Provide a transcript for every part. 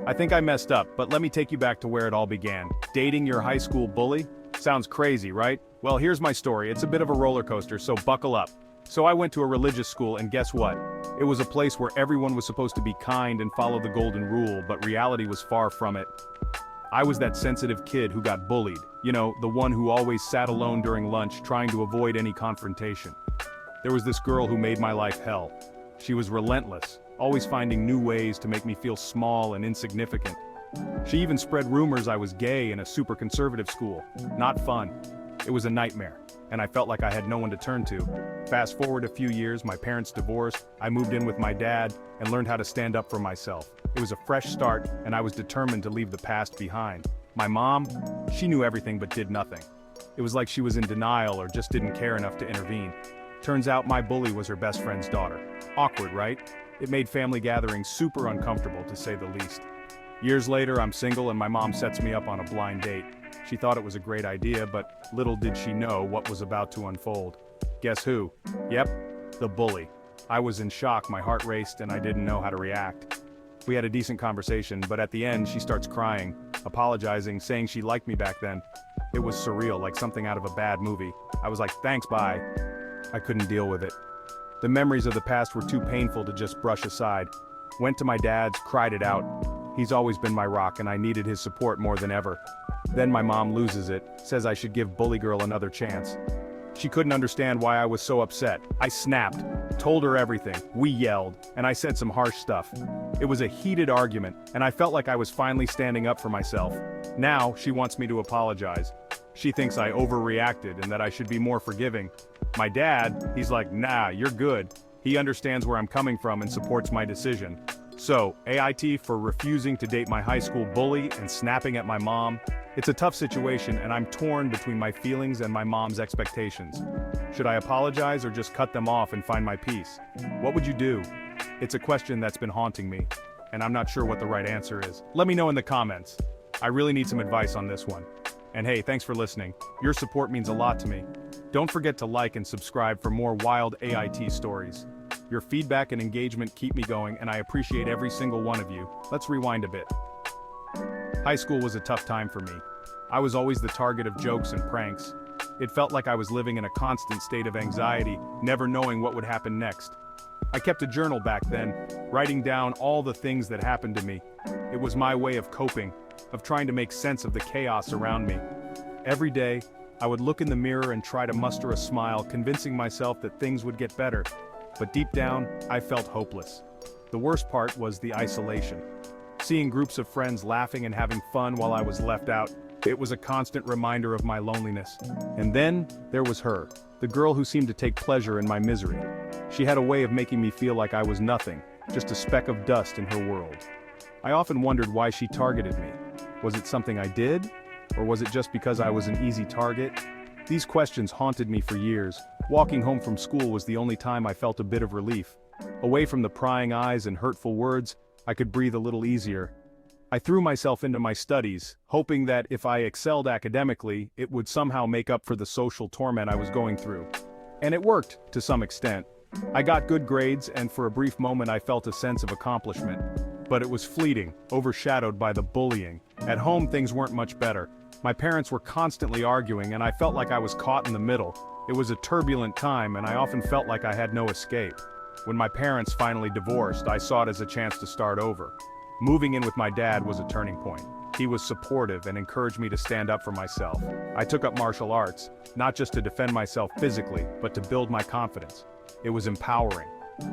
I think I messed up, but let me take you back to where it all began. Dating your high school bully? Sounds crazy, right? Well, here's my story. It's a bit of a roller coaster, so buckle up. So I went to a religious school, and guess what? It was a place where everyone was supposed to be kind and follow the golden rule, but reality was far from it. I was that sensitive kid who got bullied. You know, the one who always sat alone during lunch trying to avoid any confrontation. There was this girl who made my life hell. She was relentless, always finding new ways to make me feel small and insignificant. She even spread rumors I was gay in a super conservative school. Not fun. It was a nightmare, and I felt like I had no one to turn to. Fast forward a few years, my parents divorced, I moved in with my dad, and learned how to stand up for myself. It was a fresh start, and I was determined to leave the past behind. My mom, she knew everything but did nothing. It was like she was in denial or just didn't care enough to intervene. Turns out my bully was her best friend's daughter. Awkward, right? It made family gatherings super uncomfortable, to say the least. Years later, I'm single and my mom sets me up on a blind date. She thought it was a great idea, but little did she know what was about to unfold. Guess who? Yep, the bully. I was in shock, my heart raced, and I didn't know how to react. We had a decent conversation, but at the end she starts crying, apologizing, saying she liked me back then. It was surreal, like something out of a bad movie. I was like, thanks, bye. I couldn't deal with it. The memories of the past were too painful to just brush aside. Went to my dad's, cried it out. He's always been my rock and I needed his support more than ever. Then my mom loses it, says I should give bully girl another chance. She couldn't understand why I was so upset. I snapped, told her everything, we yelled, and I said some harsh stuff. It was a heated argument, and I felt like I was finally standing up for myself. Now, she wants me to apologize. She thinks I overreacted and that I should be more forgiving. My dad, he's like, nah, you're good. He understands where I'm coming from and supports my decision. So, AIT for refusing to date my high school bully and snapping at my mom. It's a tough situation and I'm torn between my feelings and my mom's expectations. Should I apologize or just cut them off and find my peace? What would you do? It's a question that's been haunting me, and I'm not sure what the right answer is. Let me know in the comments. I really need some advice on this one. And hey, thanks for listening. Your support means a lot to me. Don't forget to like and subscribe for more wild AIT stories. Your feedback and engagement keep me going, and I appreciate every single one of you. Let's rewind a bit. High school was a tough time for me. I was always the target of jokes and pranks. It felt like I was living in a constant state of anxiety, never knowing what would happen next. I kept a journal back then, writing down all the things that happened to me. It was my way of coping, of trying to make sense of the chaos around me. Every day, I would look in the mirror and try to muster a smile, convincing myself that things would get better. But deep down, I felt hopeless. The worst part was the isolation. Seeing groups of friends laughing and having fun while I was left out, it was a constant reminder of my loneliness. And then, there was her, the girl who seemed to take pleasure in my misery. She had a way of making me feel like I was nothing, just a speck of dust in her world. I often wondered why she targeted me. Was it something I did? Or was it just because I was an easy target? These questions haunted me for years. Walking home from school was the only time I felt a bit of relief. Away from the prying eyes and hurtful words, I could breathe a little easier. I threw myself into my studies, hoping that if I excelled academically, it would somehow make up for the social torment I was going through. And it worked, to some extent. I got good grades, and for a brief moment I felt a sense of accomplishment. But it was fleeting, overshadowed by the bullying. At home things weren't much better. My parents were constantly arguing, and I felt like I was caught in the middle. It was a turbulent time, and I often felt like I had no escape. When my parents finally divorced, I saw it as a chance to start over. Moving in with my dad was a turning point. He was supportive and encouraged me to stand up for myself. I took up martial arts, not just to defend myself physically, but to build my confidence. It was empowering.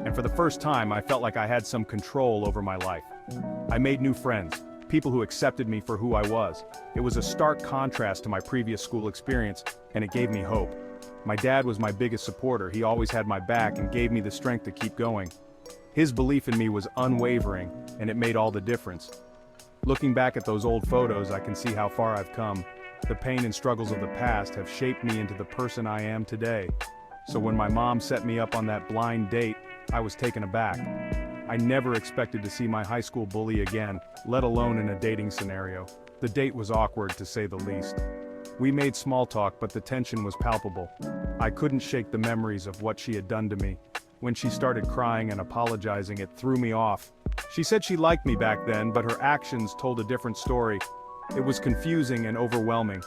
And for the first time, I felt like I had some control over my life. I made new friends, people who accepted me for who I was. It was a stark contrast to my previous school experience, and it gave me hope. My dad was my biggest supporter. He always had my back and gave me the strength to keep going. His belief in me was unwavering, and it made all the difference. Looking back at those old photos, I can see how far I've come. The pain and struggles of the past have shaped me into the person I am today. So when my mom set me up on that blind date, I was taken aback. I never expected to see my high school bully again, let alone in a dating scenario. The date was awkward, to say the least. We made small talk, but the tension was palpable. I couldn't shake the memories of what she had done to me. When she started crying and apologizing, it threw me off. She said she liked me back then, but her actions told a different story. It was confusing and overwhelming.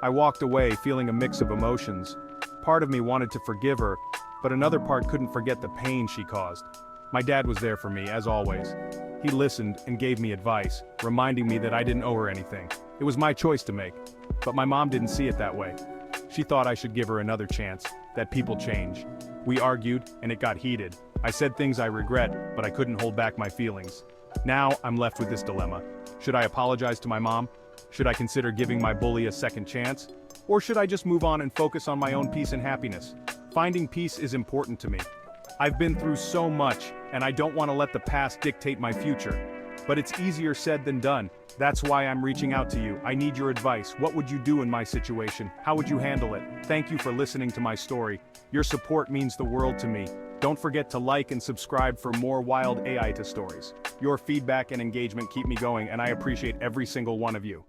I walked away feeling a mix of emotions. Part of me wanted to forgive her, but another part couldn't forget the pain she caused. My dad was there for me, as always. He listened and gave me advice, reminding me that I didn't owe her anything. It was my choice to make. But my mom didn't see it that way. She thought I should give her another chance, that people change. We argued, and it got heated. I said things I regret, but I couldn't hold back my feelings. Now, I'm left with this dilemma. Should I apologize to my mom? Should I consider giving my bully a second chance? Or should I just move on and focus on my own peace and happiness? Finding peace is important to me. I've been through so much, and I don't want to let the past dictate my future. But it's easier said than done. That's why I'm reaching out to you. I need your advice. What would you do in my situation? How would you handle it? Thank you for listening to my story. Your support means the world to me. Don't forget to like and subscribe for more wild AITA stories. Your feedback and engagement keep me going, and I appreciate every single one of you.